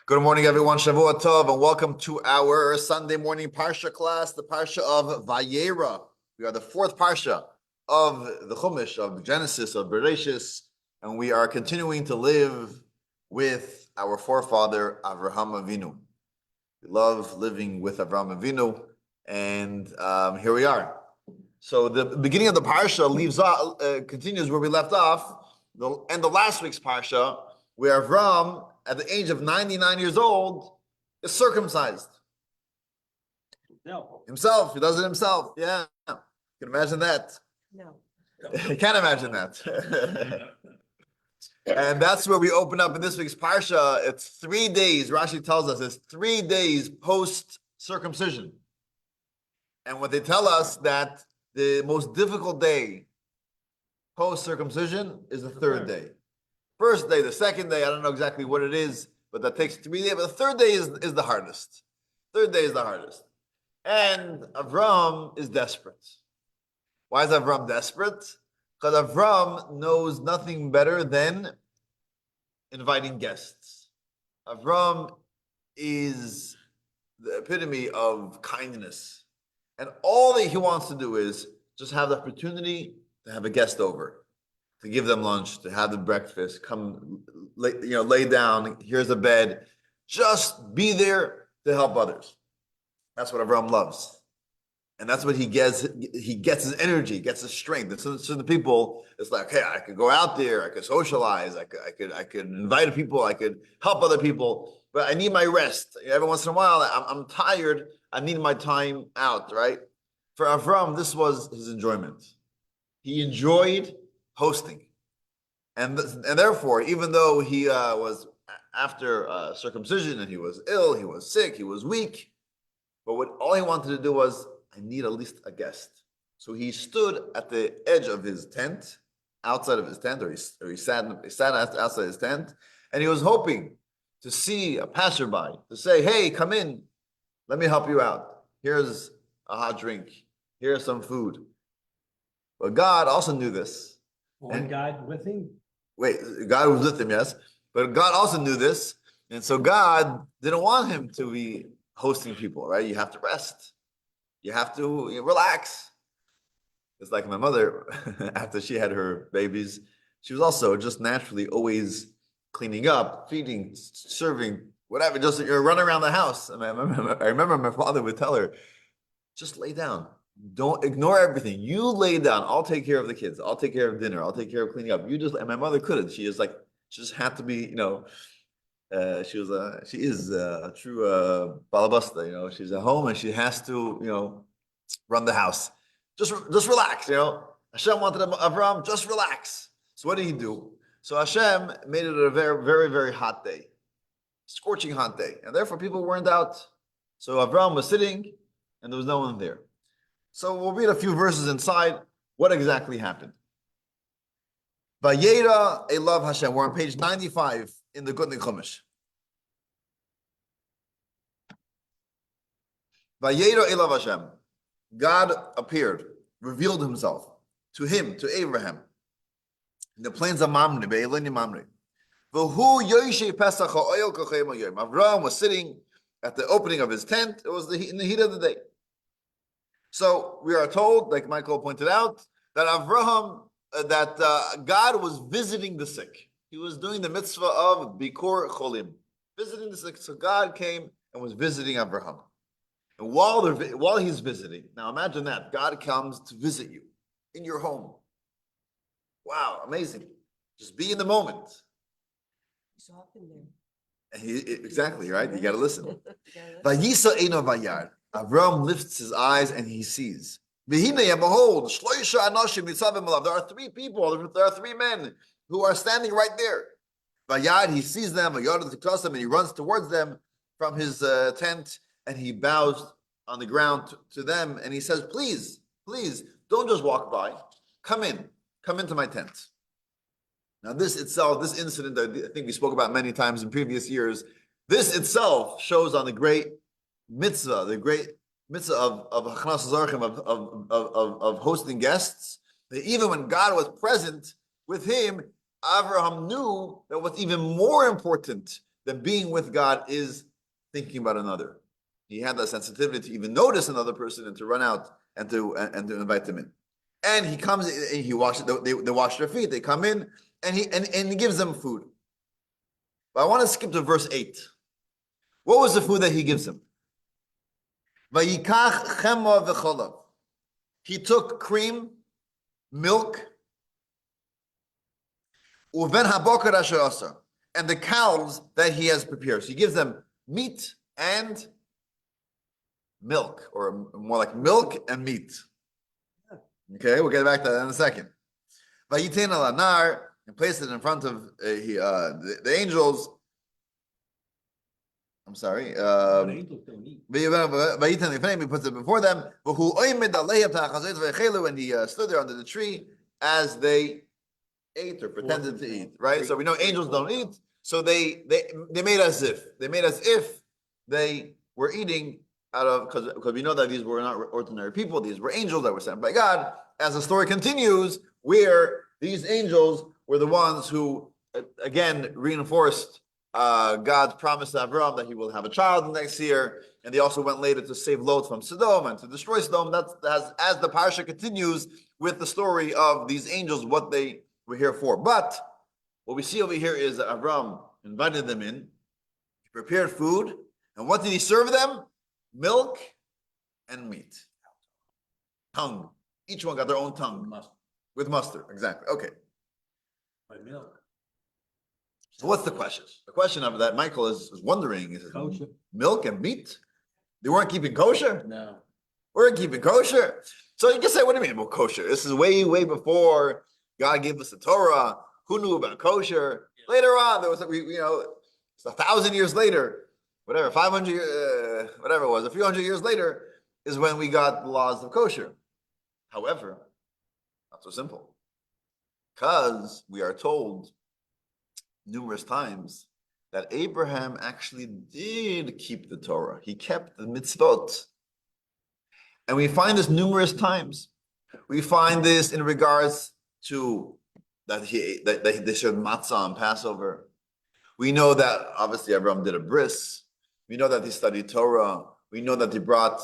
Good morning, everyone. Shavua Tov, and welcome to our Sunday morning Parsha class, the Parsha of Vayeira. We are the fourth Parsha of the Chumash, of Genesis, of Bereshis, and we are continuing to live with our forefather, Avraham Avinu. We love living with Avraham Avinu, and here we are. So the beginning of the Parsha continues where we left off, and the last week's Parsha, where Avram, at the age of 99 years old, is circumcised. No. Himself, he does it himself. Yeah. You can imagine that. No. You can't imagine that. And that's where we open up in this week's Parsha. It's 3 days, Rashi tells us, it's 3 days post-circumcision. And what they tell us that the most difficult day post-circumcision is the third day. First day, the second day, I don't know exactly what it is, but that takes 3 days. But the third day is the hardest. Third day is the hardest. And Avram is desperate. Why is Avram desperate? Because Avram knows nothing better than inviting guests. Avram is the epitome of kindness. And all that he wants to do is just have the opportunity to have a guest over, to give them lunch, to have the breakfast, come, lay down, here's a bed. Just be there to help others. That's what Avram loves. And that's what he gets his energy, gets his strength. And so the people, it's like, hey, I could go out there, I could socialize, I could invite people, I could help other people, but I need my rest. Every once in a while, I'm tired, I need my time out, right? For Avram, this was his enjoyment. He enjoyed hosting. And therefore, even though he was after circumcision and he was ill, he was sick, he was weak, but all he wanted to do was, I need at least a guest. So he stood at the edge of his tent, outside of his tent, or he sat outside his tent, and he was hoping to see a passerby, to say, hey, come in, let me help you out. Here's a hot drink, here's some food. But God also knew this. And God with him? Wait, God was with him, yes. But God also knew this. And so God didn't want him to be hosting people, right? You have to rest. You have to relax. It's like my mother, after she had her babies, she was also just naturally always cleaning up, feeding, serving, whatever, just run around the house. I remember my father would tell her, just lay down. Don't ignore everything. You lay down. I'll take care of the kids. I'll take care of dinner. I'll take care of cleaning up. And my mother couldn't. She just had to be, she is a true balabasta. She's at home and she has to, run the house. Just relax. Hashem wanted Avram, just relax. So what did he do? So Hashem made it a very, very, very hot day, scorching hot day, and therefore people weren't out. So Avram was sitting, and there was no one there. So we'll read a few verses inside. What exactly happened? Vayeira elav Hashem. We're on page 95 in the Gutnik Chumash. Vayeira elav Hashem. God appeared, revealed himself to him, to Abraham, in the plains of Mamre, Be'eleni Mamre. Avraham was sitting at the opening of his tent. It was in the heat of the day. So we are told, like Michael pointed out, that God was visiting the sick. He was doing the mitzvah of Bikor Cholim, visiting the sick. So God came and was visiting Avraham. And while he's visiting, now imagine that, God comes to visit you in your home. Wow, amazing. Just be in the moment. He's often there. And exactly, right? You got to listen. Vayisa Eino Vayar. Avram lifts his eyes and he sees. Behold, there are 3 people, there are 3 men who are standing right there. Vayad, he sees them, and he runs towards them from his tent, and he bows on the ground to them, and he says, please, don't just walk by. Come into my tent. Now this incident, I think we spoke about many times in previous years, this itself shows on the great mitzvah of Hachnas Zarchim, of hosting guests, that even when God was present with him, Abraham knew that what's even more important then being with God is thinking about another. He had that sensitivity to even notice another person and to run out and to invite them in. And he comes and he washes. They wash their feet. They come in and he gives them food. But I want to skip to verse 8. What was the food that he gives them? Vayikach chema v'cholav. He took cream, milk, uven haboker asher asa, and the cows that he has prepared. So he gives them meat and milk, or more like milk and meat. Okay, we'll get back to that in a second. Vayiten al anar, and placed it in front of the angels. I'm sorry. But angels don't eat. He puts it before them. And he stood there under the tree as they ate or pretended to eat. Right. So we know angels don't eat. So they made as if they were eating out of, because we know that these were not ordinary people. These were angels that were sent by God. As the story continues, where these angels were the ones who again reinforced God's promise to Abraham that he will have a child next year, and they also went later to save Lot from Sodom and to destroy Sodom. That's as the Parsha continues with the story of these angels, what they were here for. But what we see over here is that Abraham invited them in, he prepared food, and what did he serve them? Milk and meat. Tongue. Each one got their own tongue. With mustard, exactly. Okay. By milk. So what's the question? The question of that Michael is wondering is Kosher. milk and meat? They weren't keeping kosher? No. We're keeping kosher. So you can say, what do you mean about kosher? This is way, way before God gave us the Torah. Who knew about kosher? Yeah. Later on, there was, it's 1,000 years later, whatever, 500, whatever it was, a few hundred years later is when we got the laws of kosher. However, not so simple. Because we are told numerous times that Abraham actually did keep the Torah. He kept the mitzvot. And we find this numerous times. We find this in regards to that they served matzah on Passover. We know that obviously Abraham did a bris. We know that he studied Torah. We know that he brought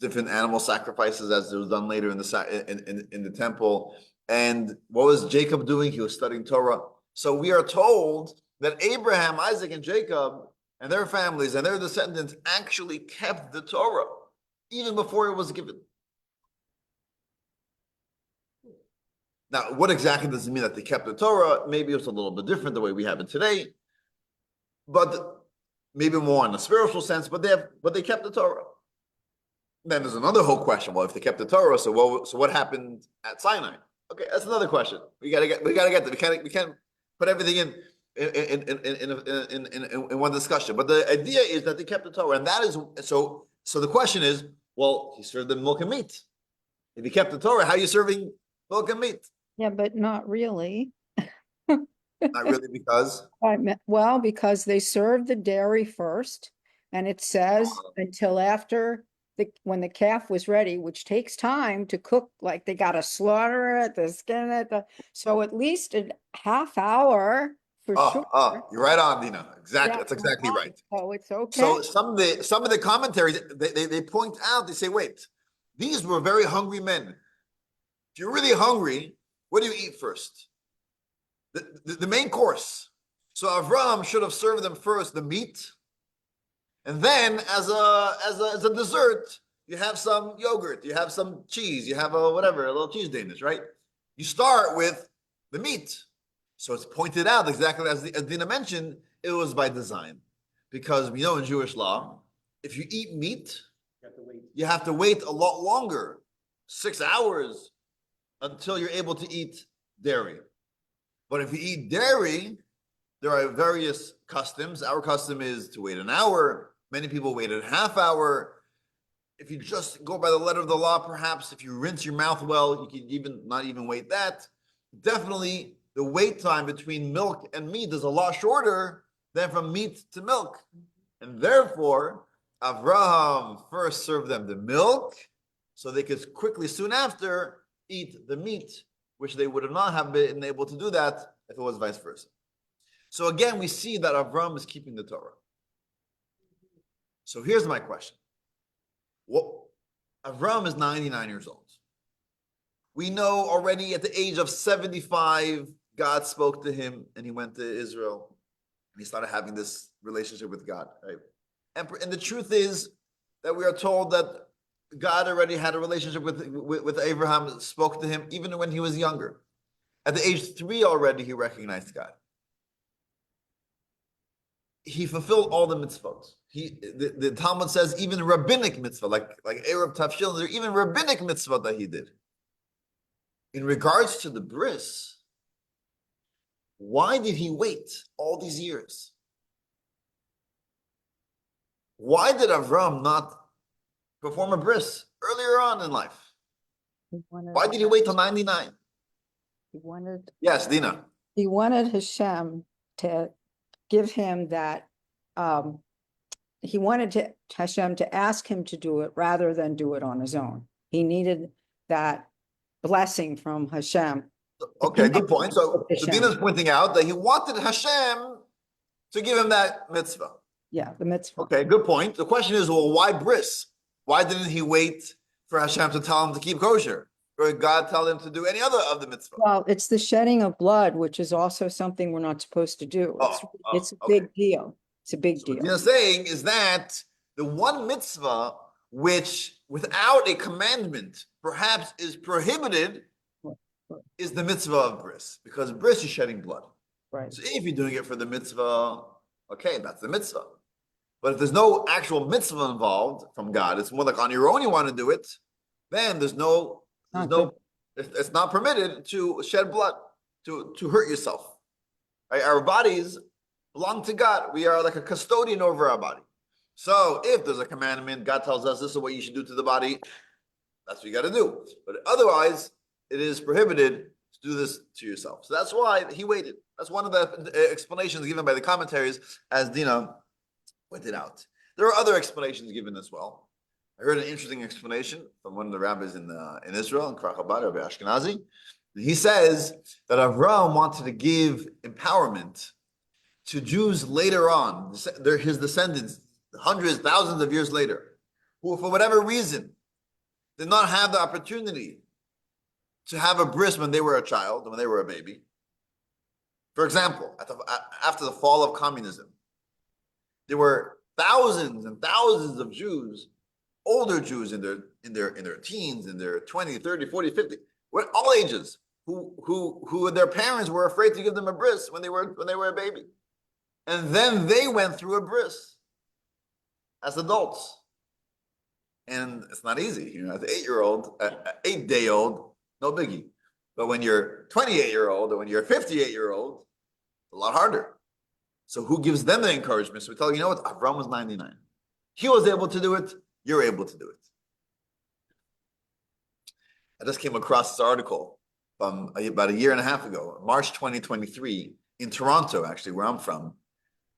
different animal sacrifices as it was done later in the temple. And what was Jacob doing? He was studying Torah. So we are told that Abraham, Isaac, and Jacob and their families and their descendants actually kept the Torah even before it was given. Now, what exactly does it mean that they kept the Torah? Maybe it's a little bit different the way we have it today, but maybe more in a spiritual sense. But they kept the Torah. Then there's another whole question. Well, if they kept the Torah, so what happened at Sinai? Okay, that's another question. We gotta get that. We can't put everything in one discussion. But the idea is that they kept the Torah, and that is so. So the question is, well, he served them milk and meat. If he kept the Torah, how are you serving milk and meat? Yeah, but not really. Not really, because Well, because they served the dairy first, and it says until after when the calf was ready, which takes time to cook, like they got to slaughter it, the skin it, so at least a half hour for sure. You're right on, Dina. Exactly, Yeah, that's exactly right. So it's okay. So some of the commentaries they point out, they say, wait, these were very hungry men. If you're really hungry, what do you eat first? The main course. So Avram should have served them first the meat, and then as a dessert, you have some yogurt, you have some cheese, you have a little cheese Danish, right? You start with the meat. So it's pointed out exactly as Dina mentioned, it was by design. Because we know in Jewish law, if you eat meat, you have to wait a lot longer, 6 hours, until you're able to eat dairy. But if you eat dairy, there are various customs. Our custom is to wait an hour. Many people wait a half hour. If you just go by the letter of the law, perhaps if you rinse your mouth well, you can not even wait that. Definitely, the wait time between milk and meat is a lot shorter than from meat to milk. And therefore, Avraham first served them the milk so they could quickly, soon after, eat the meat, which they would not have been able to do that if it was vice versa. So again, we see that Avram is keeping the Torah. So here's my question. Avram is 99 years old. We know already at the age of 75, God spoke to him and he went to Israel and he started having this relationship with God, right? And the truth is that we are told that God already had a relationship with Abraham, spoke to him even when he was younger. At the age 3 already, he recognized God. He fulfilled all the mitzvot. The Talmud says even rabbinic mitzvah, like Erev Tafshil, there are even rabbinic mitzvah that he did. In regards to the bris, why did he wait all these years? Why did Avram not perform a bris earlier on in life? Why did he wait till 99? Yes, Dina. He wanted Hashem to give him that, he wanted Hashem to ask him to do it rather than do it on his own. He needed that blessing from Hashem. Okay, good point. So Dina's pointing out that he wanted Hashem to give him that mitzvah. Yeah, the mitzvah. Okay, good point. The question is, well, why bris? Why didn't he wait for Hashem to tell him to keep kosher? Or did God tell him to do any other of the mitzvah? Well, it's the shedding of blood, which is also something we're not supposed to do. It's a big deal. It's a big deal. What Dina's saying is that the one mitzvah which, without a commandment, perhaps is prohibited, is the mitzvah of bris, because bris is shedding blood. Right. So if you're doing it for the mitzvah, okay, that's the mitzvah. But if there's no actual mitzvah involved from God, it's more like on your own you want to do it, then it's not permitted to shed blood, to hurt yourself. Right? Our bodies belong to God. We are like a custodian over our body. So if there's a commandment, God tells us this is what you should do to the body, that's what you got to do. But otherwise, it is prohibited to do this to yourself. So that's why he waited. That's one of the explanations given by the commentaries, as Dina pointed out. There are other explanations given as well. I heard an interesting explanation from one of the rabbis in Israel, in Krachabad, Rabbi Ashkenazi. He says that Avram wanted to give empowerment to Jews later on, his descendants, hundreds, thousands of years later, who for whatever reason did not have the opportunity to have a bris when they were a child, when they were a baby. For example, after the fall of communism, there were thousands and thousands of Jews, older Jews in their teens, in their 20, 30, 40, 50, all ages, who their parents were afraid to give them a bris when they were a baby. And then they went through a bris as adults. And it's not easy. You know, as an 8-year-old, 8-day-old, no biggie. But when you're 28-year-old or when you're a 58-year-old, it's a lot harder. So who gives them the encouragement? So we tell you, you know what? Avram was 99. He was able to do it. You're able to do it. I just came across this article from about a year and a half ago, March 2023, in Toronto, actually, where I'm from.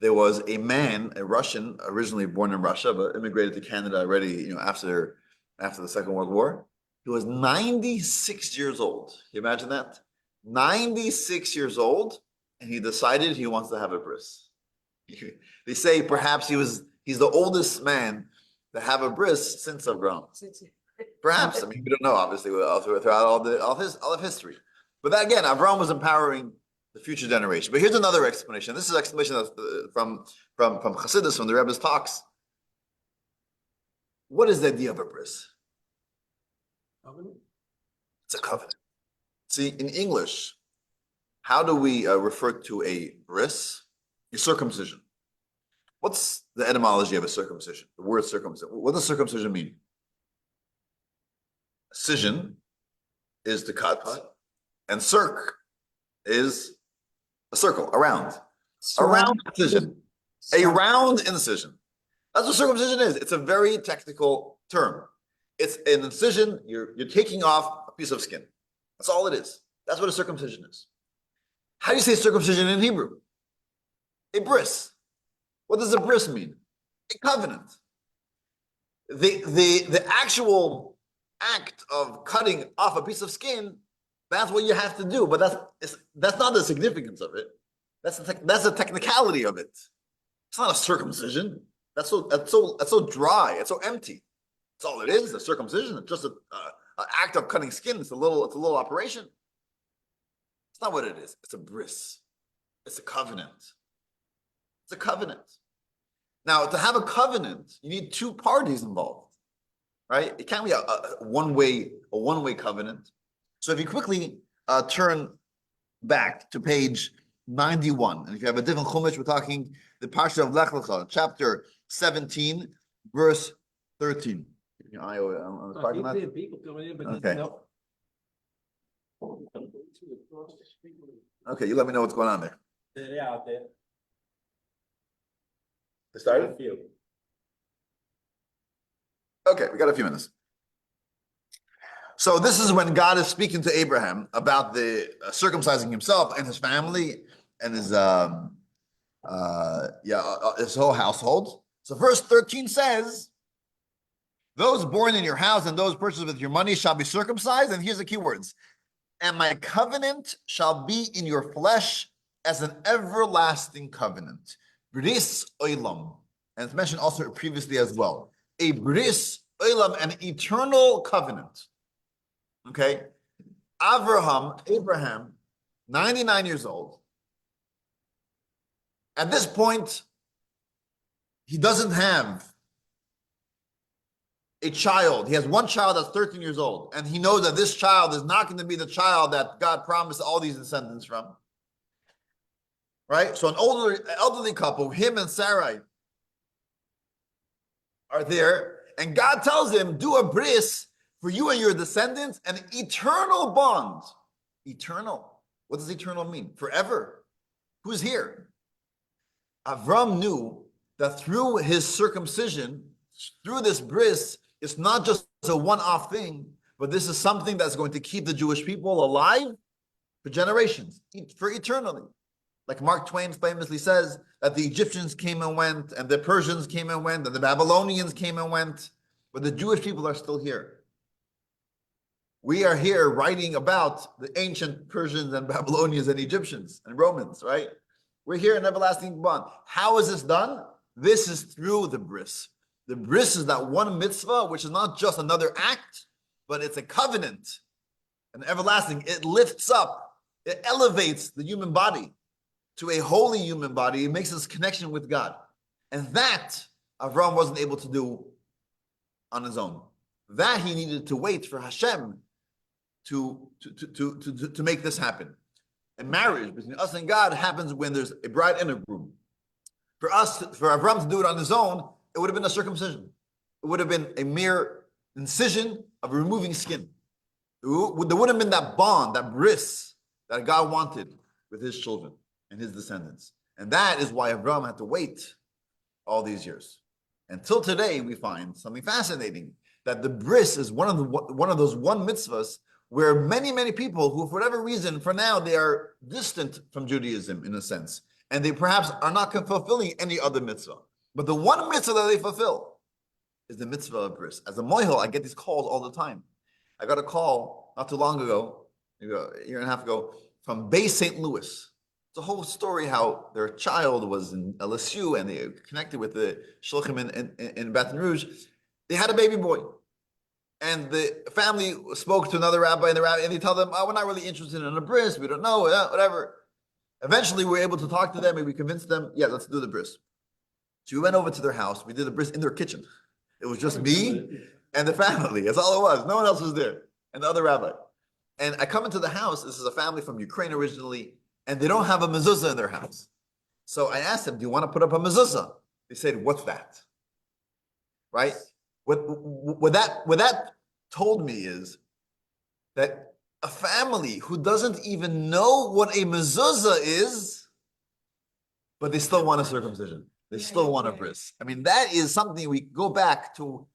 There was a man, a Russian, originally born in Russia, but immigrated to Canada already, after the Second World War. He was 96 years old. Can you imagine that? 96 years old, and he decided he wants to have a bris. They say perhaps he's the oldest man to have a bris since Avram. Perhaps. I mean, we don't know, obviously, throughout all of history. But that, again, Avram was empowering the future generation. But here's another explanation. This is an explanation that's from Chassidus, from the Rebbe's talks. What is the idea of a bris? Covenant? It's a covenant. See, in English, how do we refer to a bris? A circumcision. What's the etymology of a circumcision? The word circumcision. What does circumcision mean? Cision is to cut, and circ is a circle, a round. A round incision. A round incision. That's what circumcision is. It's a very technical term. It's an incision. You're taking off a piece of skin. That's all it is. That's what a circumcision is. How do you say circumcision in Hebrew? A bris. What does a bris mean? A covenant. The actual act of cutting off a piece of skin, that's what you have to do. But that's not the significance of it. That's the technicality of it. It's not a circumcision. That's so dry. It's so empty. That's all it is. A circumcision. It's just an act of cutting skin. It's a little operation. It's not what it is. It's a bris. It's a covenant. It's a covenant. Now, to have a covenant, you need two parties involved, right? It can't be a one-way covenant. So if you quickly turn back to page 91, and if you have a different chumash, we're talking the Parsha of Lech Lecha, chapter 17, verse 13. Keep your eye on the parking lot. People coming in, but Okay. no. Okay, you let me know what's going on there. They're out there. It started? Okay, we got a few minutes. So this is when God is speaking to Abraham about the circumcising himself and his family and his whole household. So verse 13 says, those born in your house and those purchased with your money shall be circumcised. And here's the key words. And my covenant shall be in your flesh as an everlasting covenant. Bris olam. And it's mentioned also previously as well. A bris olam, an eternal covenant. Okay? Abraham, 99 years old. At this point, he doesn't have a child. He has one child that's 13 years old. And he knows that this child is not going to be the child that God promised all these descendants from. Right? So an elderly couple, him and Sarai, are there. And God tells him, do a bris for you and your descendants, an eternal bond. Eternal. What does eternal mean? Forever. Who's here? Avram knew that through his circumcision, through this bris, it's not just a one-off thing, but this is something that's going to keep the Jewish people alive for generations, for eternally. Like Mark Twain famously says, that the Egyptians came and went, and the Persians came and went, and the Babylonians came and went, but the Jewish people are still here. We are here writing about the ancient Persians and Babylonians and Egyptians and Romans, right? We're here in everlasting bond. How is this done? This is through the bris. The bris is that one mitzvah, which is not just another act, but it's a covenant, an everlasting. It lifts up, it elevates the human body to a holy human body. It makes this connection with God. And that Avram wasn't able to do on his own. That he needed to wait for Hashem to make this happen. And marriage between us and God happens when there's a bride and a groom. For Avram to do it on his own, it would have been a circumcision. It would have been a mere incision of removing skin. There would have been that bond, that bris that God wanted with his children and his descendants. And that is why Avram had to wait all these years. Until today, we find something fascinating, that the bris is one of those mitzvahs where many people who, for whatever reason, for now, they are distant from Judaism in a sense, and they perhaps are not fulfilling any other mitzvah. But the one mitzvah that they fulfill is the mitzvah of bris. As a moihel, I get these calls all the time. I got a call not too long ago, maybe a year and a half ago, from Bay St. Louis. It's a whole story how their child was in LSU and they connected with the shluchim in Baton Rouge. They had a baby boy. And the family spoke to another rabbi, and they tell them, oh, we're not really interested in a bris. We don't know, whatever. Eventually, we were able to talk to them, and we convinced them, yeah, let's do the bris. So we went over to their house. We did the bris in their kitchen. It was just me and the family. That's all it was. No one else was there. And the other rabbi. And I come into the house. This is a family from Ukraine originally, and they don't have a mezuzah in their house. So I asked them, do you want to put up a mezuzah? They said, what's that? Right? What that told me is that a family who doesn't even know what a mezuzah is, but they still want a circumcision. They still want a bris. I mean, that is something we go back to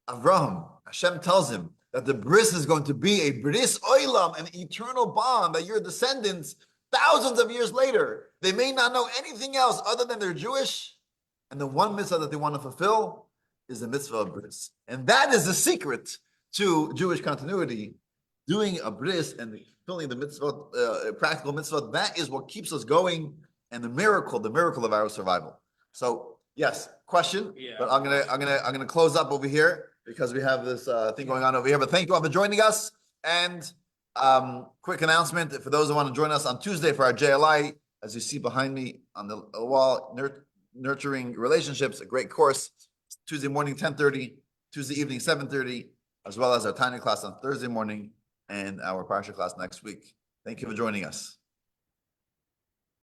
Avraham. Hashem tells him that the bris is going to be a bris olam, an eternal bond, that your descendants, thousands of years later, they may not know anything else other than they're Jewish, and the one mitzvah that they want to fulfill is the mitzvah of bris. And that is the secret to Jewish continuity, doing a bris and fulfilling the mitzvah, practical mitzvah. That is what keeps us going and the miracle of our survival. So yes, question, Yeah. but I'm gonna close up over here because we have this thing going on over here. But thank you all for joining us. And quick announcement for those who want to join us on Tuesday for our JLI, as you see behind me on the wall, Nurturing Relationships, a great course. Tuesday morning, 10:30, Tuesday evening, 7:30, as well as our tiny class on Thursday morning and our Parsha class next week. Thank you for joining us.